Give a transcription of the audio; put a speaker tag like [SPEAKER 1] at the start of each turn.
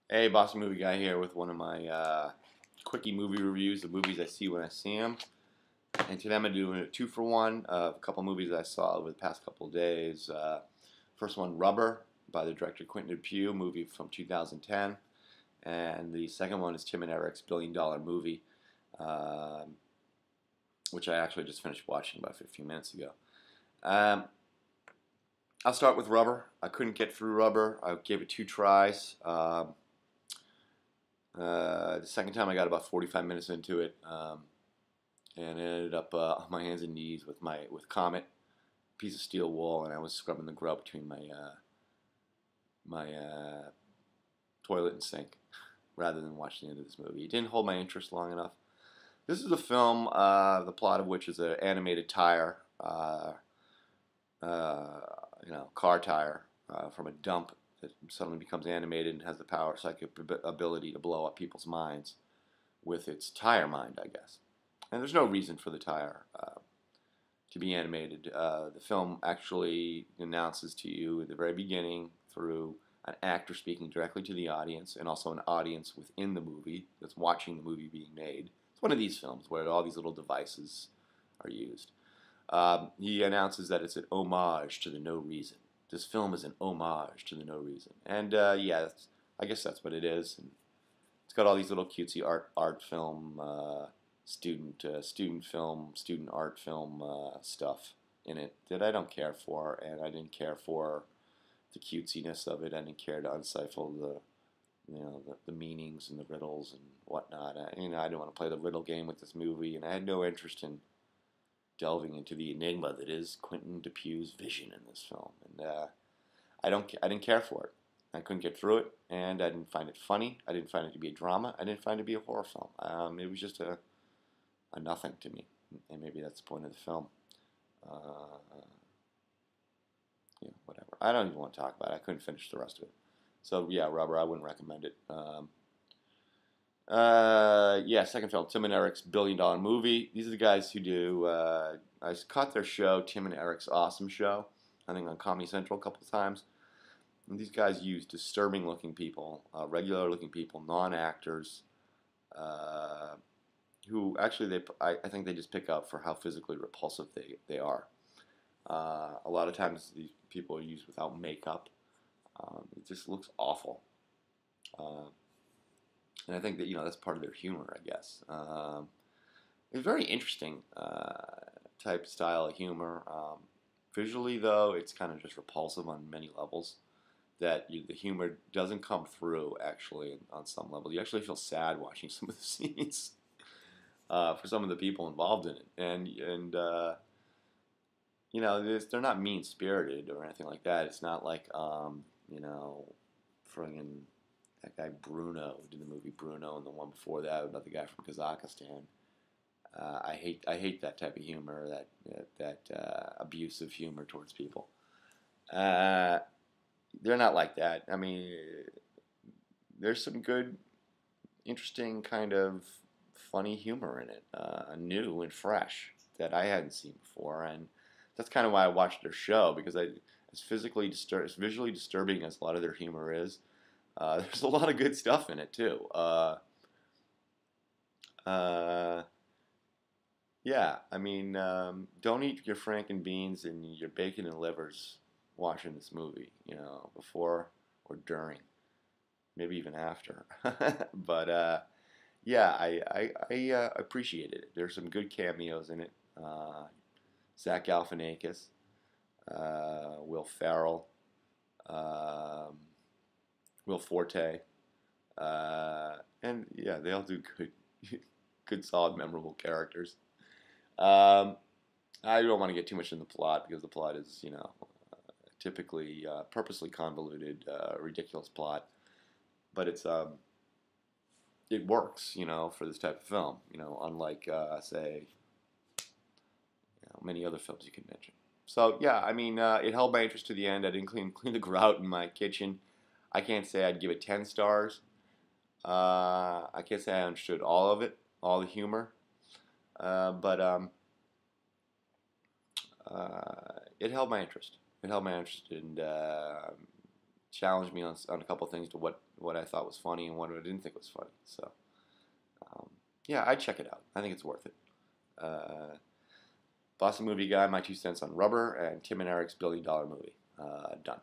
[SPEAKER 1] Hey, Boston Movie Guy here with one of my quickie movie reviews of movies I see when I see them. And today I'm going to do a two for one of a couple movies I saw over the past couple of days. First one, Rubber, by the director Quentin Dupieux, movie from 2010. And the second one is Tim and Eric's Billion Dollar Movie, um, which I actually just finished watching about 15 minutes ago. Um, I'll start with Rubber. I couldn't get through Rubber. I gave it two tries. The second time I got about 45 minutes into it, and ended up on my hands and knees with Comet, piece of steel wall, and I was scrubbing the grub between my toilet and sink, rather than watching the end of this movie. It didn't hold my interest long enough. This is a film, the plot of which is an animated tire, car tire from a dump that suddenly becomes animated and has the power, psychic ability to blow up people's minds with its tire mind, I guess. And there's no reason for the tire to be animated. The film actually announces to you at the very beginning through an actor speaking directly to the audience and also an audience within the movie that's watching the movie being made. It's one of these films where all these little devices are used. He announces that it's an homage to the No Reason. This film is an homage to the No Reason. And yeah, I guess that's what it is. And it's got all these little cutesy art film, student art film stuff in it that I don't care for, and I didn't care for the cutesiness of it. I didn't care to unstifle the meanings and the riddles and whatnot. I didn't want to play the riddle game with this movie, and I had no interest in delving into the enigma that is Quentin Dupieux's vision in this film, and I didn't care for it. I couldn't get through it, and I didn't find it funny. I didn't find it to be a drama. I didn't find it to be a horror film. It was just a nothing to me, and maybe that's the point of the film. Uh, Whatever. I don't even want to talk about it. I couldn't finish the rest of it. So yeah, Rubber. I wouldn't recommend it. Yeah, second film, Tim and Eric's Billion Dollar Movie. These are the guys who do. I caught their show, Tim and Eric's Awesome Show, I think on Comedy Central a couple of times. And these guys use disturbing looking people, regular looking people, non actors, uh, who actually I think they just pick up for how physically repulsive they are. A lot of times these people are used without makeup. It just looks awful. Uh, and I think that that's part of their humor, I guess. It's very interesting type style of humor. Visually, though, it's kind of just repulsive on many levels. The humor doesn't come through actually on some level. You actually feel sad watching some of the scenes for some of the people involved in it, and they're not mean spirited or anything like that. It's not like friggin' that guy Bruno who did the movie Bruno, and the one before that about the guy from Kazakhstan. I hate that type of humor, that abusive humor towards people. Uh, they're not like that. I mean, there's some good, interesting kind of funny humor in it, new and fresh that I hadn't seen before, and that's kind of why I watched their show because as visually disturbing as a lot of their humor is. There's a lot of good stuff in it too. Uh, yeah, I mean, don't eat your franken beans and your bacon and livers watching this movie, before or during, maybe even after. But yeah, I appreciated it. There's some good cameos in it. Zach Galifianakis, Will Ferrell, um, Will Forte, and yeah, they all do good, good, solid, memorable characters. Um, I don't want to get too much in the plot because the plot is, typically purposely convoluted, ridiculous plot. But it works, for this type of film. Unlike say, many other films you can mention. So yeah, I mean, it held my interest to the end. I didn't clean the grout in my kitchen. I can't say I'd give it 10 stars. I can't say I understood all of it, all the humor, but it held my interest. It held my interest, and challenged me on a couple things to what I thought was funny and what I didn't think was funny. So, yeah, I'd check it out. I think it's worth it. Boston Movie Guy, my 2 cents on Rubber, and Tim and Eric's $1 Billion Movie. Done.